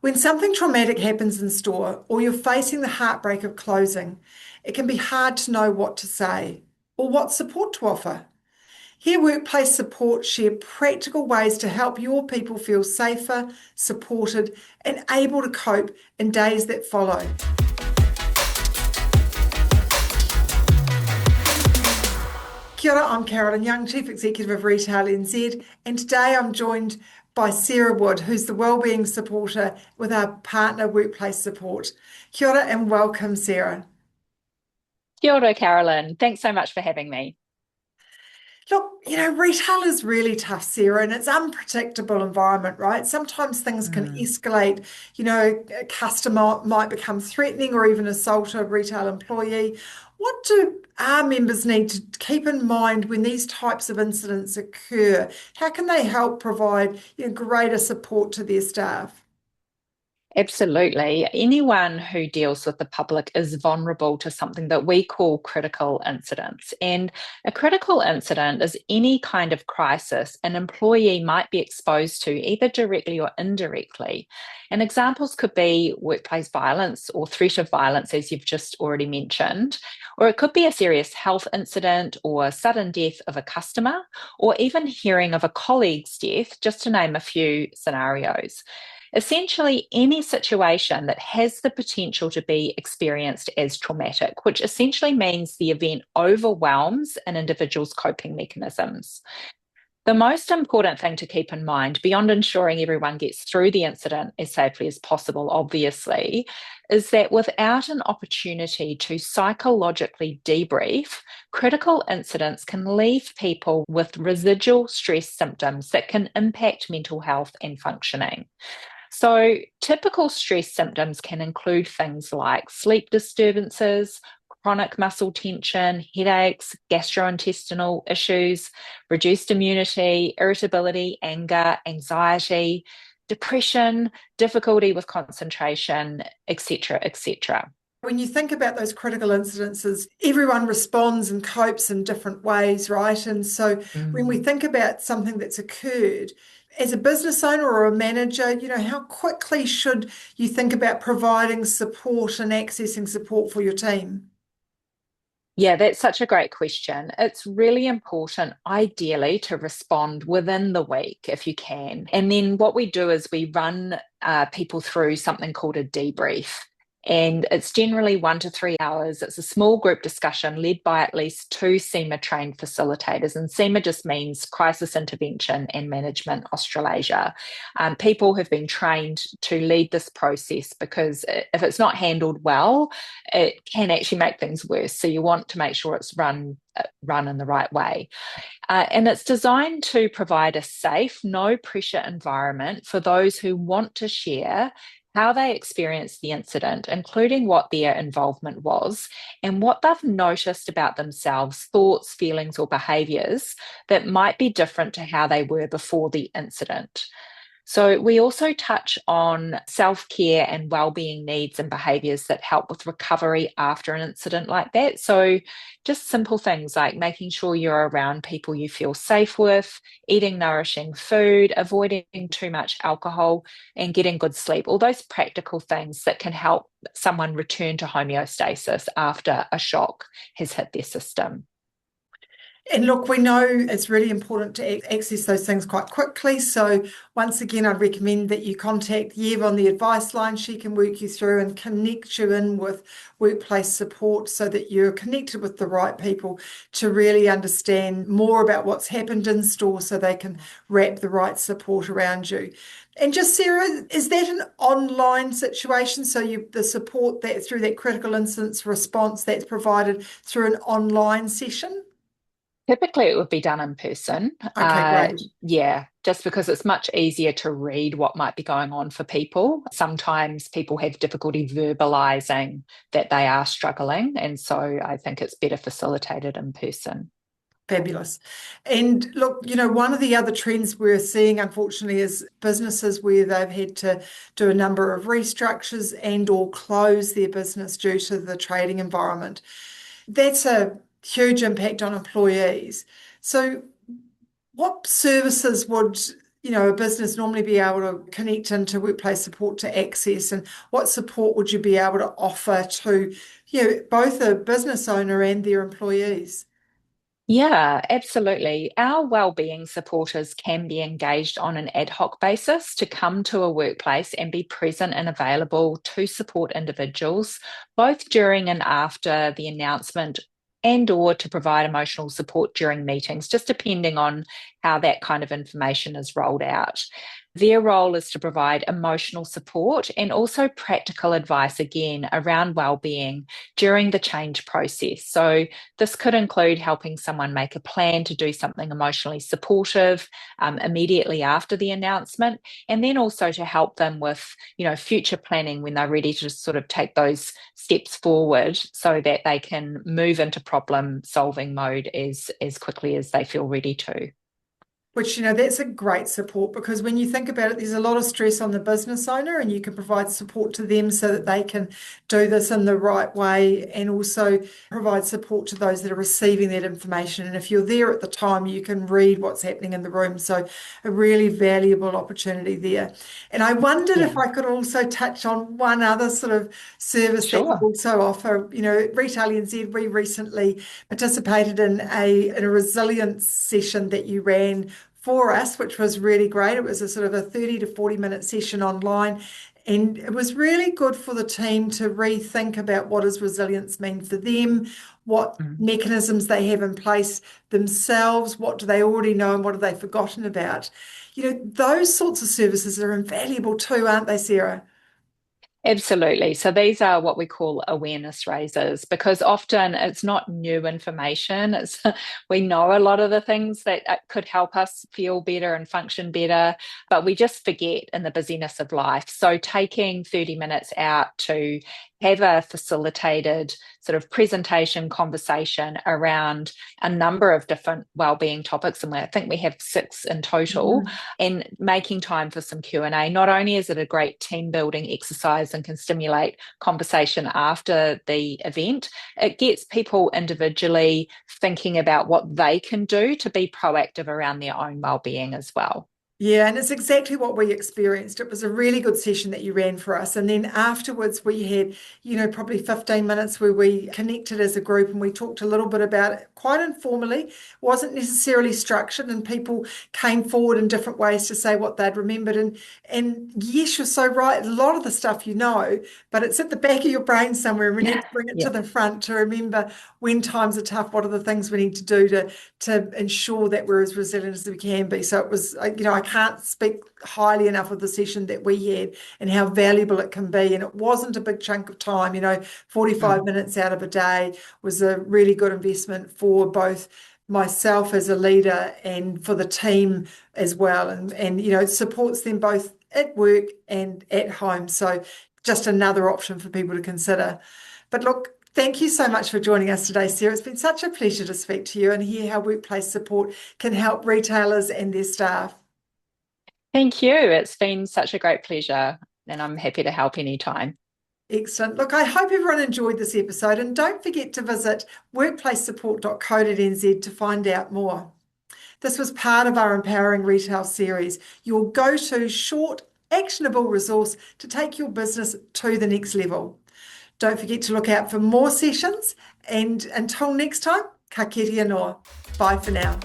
When something traumatic happens in store or you're facing the heartbreak of closing, it can be hard to know what to say or what support to offer. Here, workplace support share practical ways to help your people feel safer, supported, and able to cope in days that follow. Kia ora, I'm Carolyn Young, Chief Executive of Retail NZ, and today I'm joined by Sarah Wood, who's the wellbeing supporter with our partner Workplace Support. Kia ora and welcome, Sarah. Kia ora, Carolyn. Thanks so much for having me. Look, retail is really tough, Sarah, and it's unpredictable environment, right? Sometimes things can Mm. escalate. A customer might become threatening or even assault a retail employee. What do our members need to keep in mind when these types of incidents occur? How can they help provide, greater support to their staff? Absolutely. Anyone who deals with the public is vulnerable to something that we call critical incidents. And a critical incident is any kind of crisis an employee might be exposed to, either directly or indirectly. And examples could be workplace violence or threat of violence, as you've just already mentioned, or it could be a serious health incident or sudden death of a customer, or even hearing of a colleague's death, just to name a few scenarios. Essentially, any situation that has the potential to be experienced as traumatic, which essentially means the event overwhelms an individual's coping mechanisms. The most important thing to keep in mind, beyond ensuring everyone gets through the incident as safely as possible, obviously, is that without an opportunity to psychologically debrief, critical incidents can leave people with residual stress symptoms that can impact mental health and functioning. So, typical stress symptoms can include things like sleep disturbances, chronic muscle tension, headaches, gastrointestinal issues, reduced immunity, irritability, anger, anxiety, depression, difficulty with concentration, etc., etc. When you think about those critical incidences, everyone responds and copes in different ways, right? And so when we Mm. think about something that's occurred, as a business owner or a manager, how quickly should you think about providing support and accessing support for your team? Yeah, that's such a great question. It's really important, ideally, to respond within the week if you can. And then what we do is we run people through something called a debrief. And it's generally 1 to 3 hours. It's a small group discussion led by at least two SEMA trained facilitators. And SEMA just means Crisis Intervention and Management Australasia. People have been trained to lead this process because if it's not handled well, it can actually make things worse. So you want to make sure it's run in the right way. And it's designed to provide a safe, no pressure environment for those who want to share how they experienced the incident, including what their involvement was and what they've noticed about themselves, thoughts, feelings, or behaviours that might be different to how they were before the incident. So, we also touch on self care and well-being needs and behaviours that help with recovery after an incident like that. So, just simple things like making sure you're around people you feel safe with, eating nourishing food, avoiding too much alcohol, and getting good sleep. All those practical things that can help someone return to homeostasis after a shock has hit their system. And look, we know it's really important to access those things quite quickly. So once again, I'd recommend that you contact Yev on the advice line. She can work you through and connect you in with workplace support so that you're connected with the right people to really understand more about what's happened in store so they can wrap the right support around you. And just Sarah, is that an online situation? So the support that through that critical incidents response that's provided through an online session? Typically, it would be done in person. Okay, great. Yeah, just because it's much easier to read what might be going on for people. Sometimes people have difficulty verbalizing that they are struggling. And so I think it's better facilitated in person. Fabulous. And look, one of the other trends we're seeing, unfortunately, is businesses where they've had to do a number of restructures and or close their business due to the trading environment. That's a huge impact on employees. So what services would a business normally be able to connect into workplace support to access, and what support would you be able to offer to, both a business owner and their employees? Yeah, absolutely. Our wellbeing supporters can be engaged on an ad hoc basis to come to a workplace and be present and available to support individuals, both during and after the announcement and or to provide emotional support during meetings, just depending on how that kind of information is rolled out. Their role is to provide emotional support and also practical advice again around well-being during the change process. So this could include helping someone make a plan to do something emotionally supportive immediately after the announcement, and then also to help them with, future planning when they're ready to sort of take those steps forward so that they can move into problem solving mode as quickly as they feel ready to. Which, that's a great support, because when you think about it, there's a lot of stress on the business owner, and you can provide support to them so that they can do this in the right way, and also provide support to those that are receiving that information. And if you're there at the time, you can read what's happening in the room. So a really valuable opportunity there. And I wondered if Yeah, I could also touch on one other sort of service that you sure. also offer. Retail NZ, we recently participated in a resilience session that you ran for us, which was really great. It was a sort of a 30 to 40-minute session online. And it was really good for the team to rethink about what does resilience mean for them, what Mm. mechanisms they have in place themselves, what do they already know and what have they forgotten about. Those sorts of services are invaluable too, aren't they, Sarah? Absolutely. So these are what we call awareness raisers because often it's not new information. It's we know a lot of the things that could help us feel better and function better, but we just forget in the busyness of life. So taking 30 minutes out to have a facilitated sort of presentation conversation around a number of different wellbeing topics, and I think we have 6 in total, Mhm. and making time for some Q&A. Not only is it a great team building exercise and can stimulate conversation after the event, it gets people individually thinking about what they can do to be proactive around their own well-being as well. Yeah, and it's exactly what we experienced. It was a really good session that you ran for us. And then afterwards, we had, probably 15 minutes where we connected as a group and we talked a little bit about it quite informally. It wasn't necessarily structured, and people came forward in different ways to say what they'd remembered. And yes, you're so right. A lot of the stuff but it's at the back of your brain somewhere. And we need to bring it to Yeah. the front to remember when times are tough, what are the things we need to do to ensure that we're as resilient as we can be. So it was, I can't speak highly enough of the session that we had and how valuable it can be. And it wasn't a big chunk of time, 45 Mm. minutes out of a day was a really good investment for both myself as a leader and for the team as well. And it supports them both at work and at home. So just another option for people to consider. But look, thank you so much for joining us today, Sarah. It's been such a pleasure to speak to you and hear how workplace support can help retailers and their staff. Thank you. It's been such a great pleasure, and I'm happy to help anytime. Excellent. Look, I hope everyone enjoyed this episode, and don't forget to visit workplacesupport.co.nz to find out more. This was part of our Empowering Retail series, your go-to short, actionable resource to take your business to the next level. Don't forget to look out for more sessions, and until next time, ka kite anō. Bye for now.